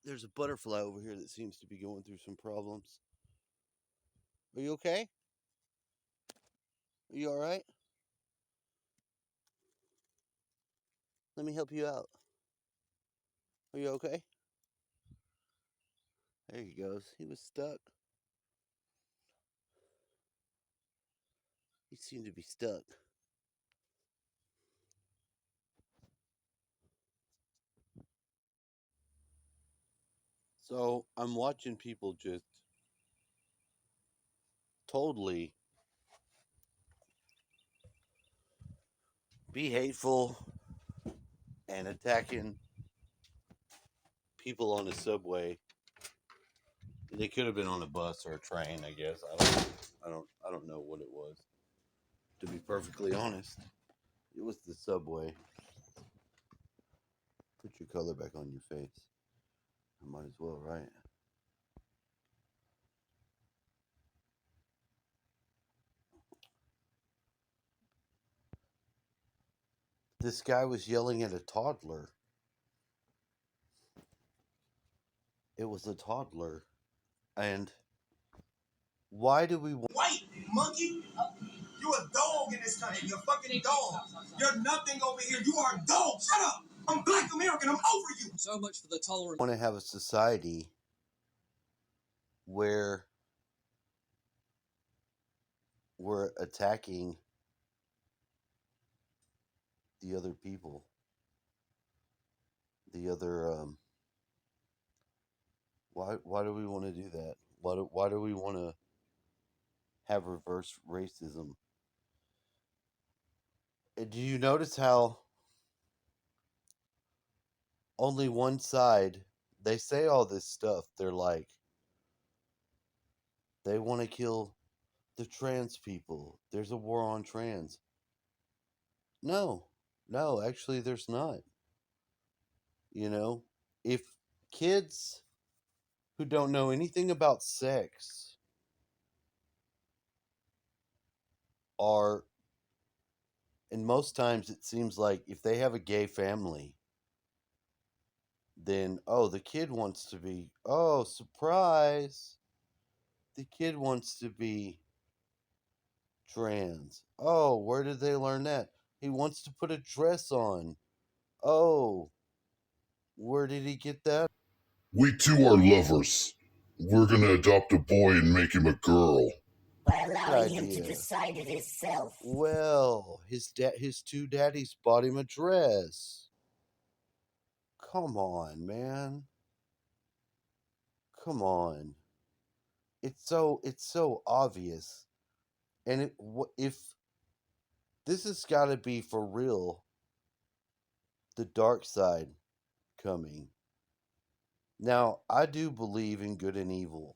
There's a butterfly over here that seems to be going through some problems. Are you okay? Are you all right? Let me help you out. Are you okay? There he goes. He was stuck. He seemed to be stuck. So I'm watching people just totally be hateful and attacking people on the subway. They could have been on a bus or a train, I guess. I don't know what it was. To be perfectly honest, it was the subway. Put your color back on your face. I might as well, right? This guy was yelling at a toddler. It was a toddler. And why do we want White monkey, you a dog in this country. You're a fucking dog. You're nothing over here. You are a dog. Shut up. I'm Black American. I'm over you. So much for the tolerance. to have a society where we're attacking the other people, the other why do we want to do that? Why do we want to have reverse racism? Do you notice how only one side, they say all this stuff? They're like, they want to kill the trans people. There's a war on trans. No, no, actually, there's not. You know, if kids who don't know anything about sex are, and most times it seems like if they have a gay family, then, oh, the kid wants to be, oh, surprise, the kid wants to be trans. Oh, where did they learn that? He wants to put a dress on. Oh, where did he get that? We two are lovers. We're gonna adopt a boy and make him a girl. By allowing him to Idea. decide it himself. Well, his two daddies bought him a dress. Come on, man. Come on. It's so obvious. And if this has got to be for real, the dark side coming. Now, I do believe in good and evil.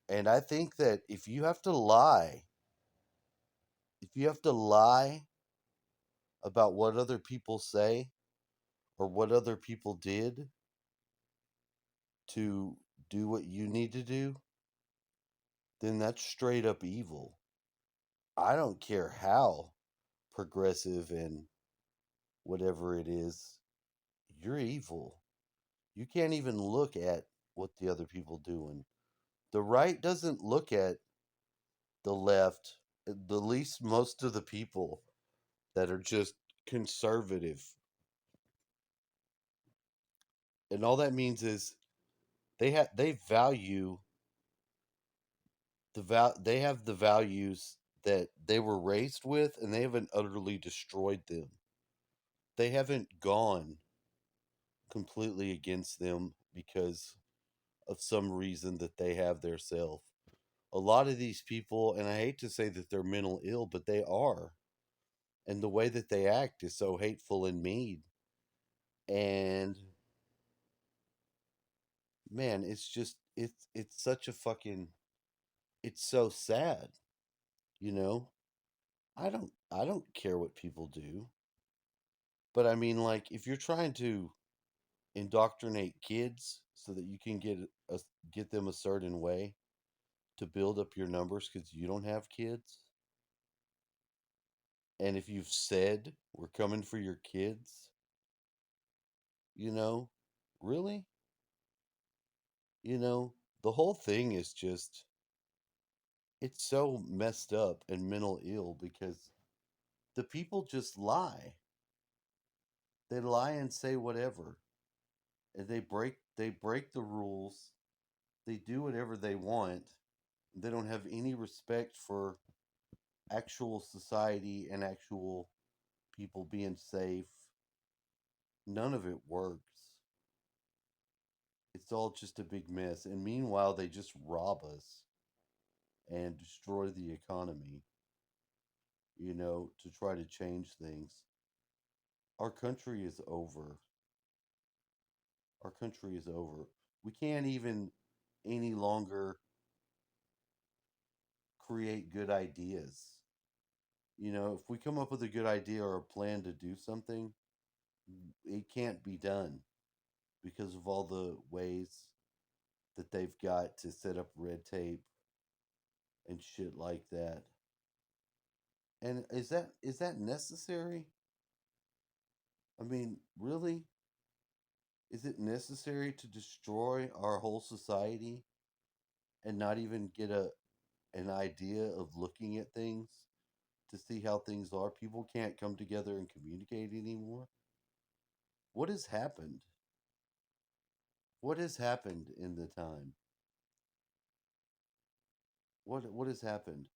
And I think that if you have to lie, about what other people say or what other people did to do what you need to do, then that's straight up evil. I don't care how progressive and whatever it is, you're evil. You can't even look at what the other people doing. The right doesn't look at the left, at the least most of the people that are just conservative. And all that means is they value they have the values that they were raised with, and they haven't utterly destroyed them. They haven't gone completely against them because of some reason that they have their self. A lot of these people, and I hate to say that they're mental ill, but they are. And the way that they act is so hateful and mean. And man, it's such a fucking, it's so sad, you know? I don't care what people do. But I mean, like, if you're trying to indoctrinate kids so that you can get them a certain way to build up your numbers because you don't have kids, and if you've said we're coming for your kids, you know, really? You know, the whole thing is just, it's so messed up and mental ill because the people just lie. They lie and say whatever. And they break the rules. They do whatever they want. They don't have any respect for actual society and actual people being safe. None of it works. It's all just a big mess. And meanwhile, they just rob us and destroy the economy, to try to change things. Our country is over. Our country is over. We can't even any longer create good ideas. If we come up with a good idea or a plan to do something, it can't be done because of all the ways that they've got to set up red tape and shit like that. And is that necessary? I mean, really? Is it necessary to destroy our whole society and not even get an idea of looking at things to see how things are? People can't come together and communicate anymore. What has happened? What has happened in the time? What has happened?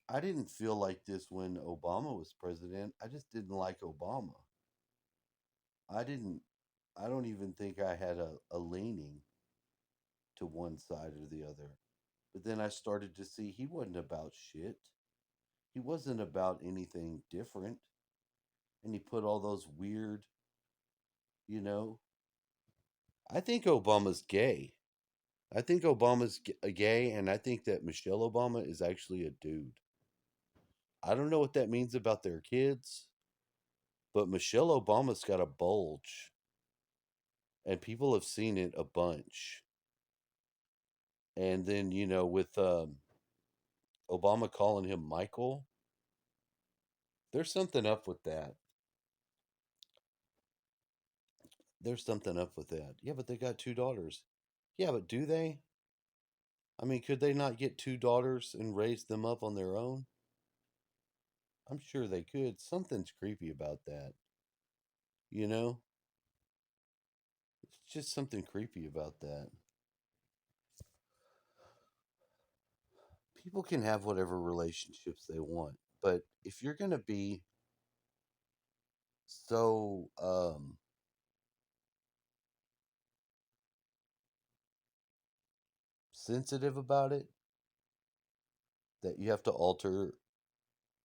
I didn't feel like this when Obama was president. I just didn't like Obama. I didn't I don't even think I had a leaning to one side or the other. But then I started to see he wasn't about shit. He wasn't about anything different. And he put all those weird, you know. I think Obama's gay. I think Obama's gay, and I think that Michelle Obama is actually a dude. I don't know what that means about their kids, but Michelle Obama's got a bulge, and people have seen it a bunch. And then, with Obama calling him Michael, there's something up with that. There's something up with that. Yeah, but they got two daughters. Yeah, but do they? I mean, could they not get two daughters and raise them up on their own? I'm sure they could. Something's creepy about that. You know? It's just something creepy about that. People can have whatever relationships they want, but if you're going to be so sensitive about it that you have to alter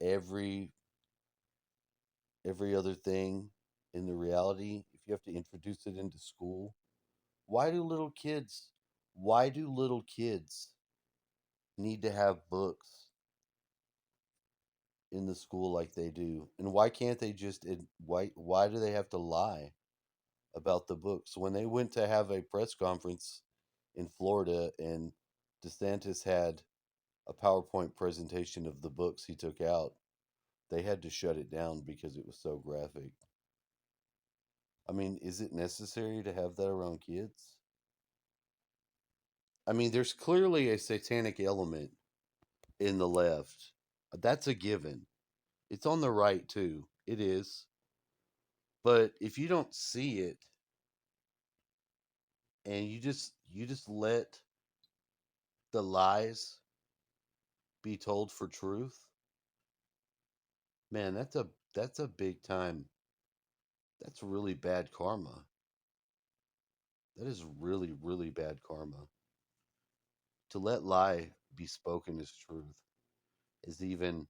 every every other thing in the reality, if you have to introduce it into school, why do little kids why do little kids need to have books in the school like they do? And why can't they just why do they have to lie about the books? When they went to have a press conference in Florida and DeSantis had a PowerPoint presentation of the books he took out, they had to shut it down because it was so graphic. I mean, is it necessary to have that around kids? I mean, there's clearly a satanic element in the left. That's a given. It's on the right too. It is. But if you don't see it and you just let the lies be told for truth, man, that's a big time. That's really bad karma. That is really, really bad karma. To let lie be spoken as truth is even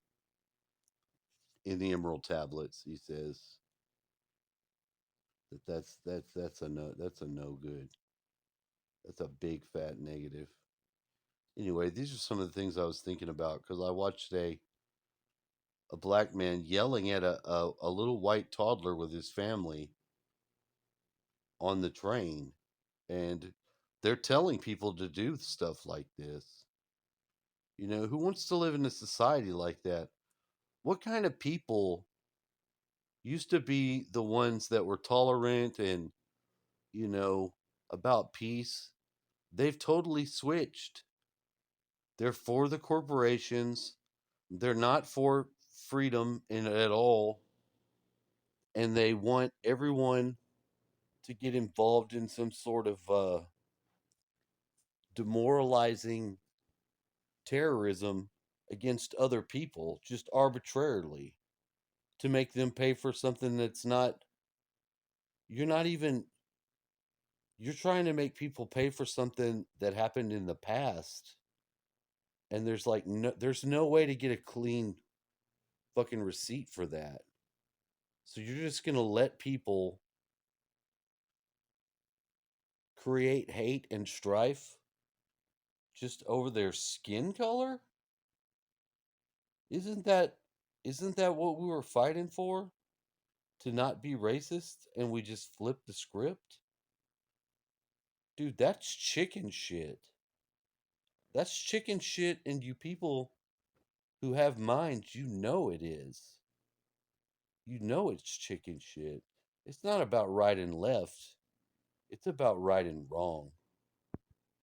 in the Emerald Tablets. He says that's a no good. That's a big fat negative. Anyway, these are some of the things I was thinking about because I watched a black man yelling at a little white toddler with his family on the train, and they're telling people to do stuff like this. Who wants to live in a society like that? What kind of people used to be the ones that were tolerant and, you know, about peace? They've totally switched. They're for the corporations. They're not for freedom at all. And they want everyone to get involved in some sort of demoralizing terrorism against other people just arbitrarily to make them pay for something that's not, you're not even, you're trying to make people pay for something that happened in the past, and there's like there's no way to get a clean fucking receipt for that. So you're just going to let people create hate and strife just over their skin color? Isn't that isn't that what we were fighting for? To not be racist, and we just flipped the script? Dude, that's chicken shit. That's chicken shit, and you people who have minds, you know it is. You know it's chicken shit. It's not about right and left. It's about right and wrong.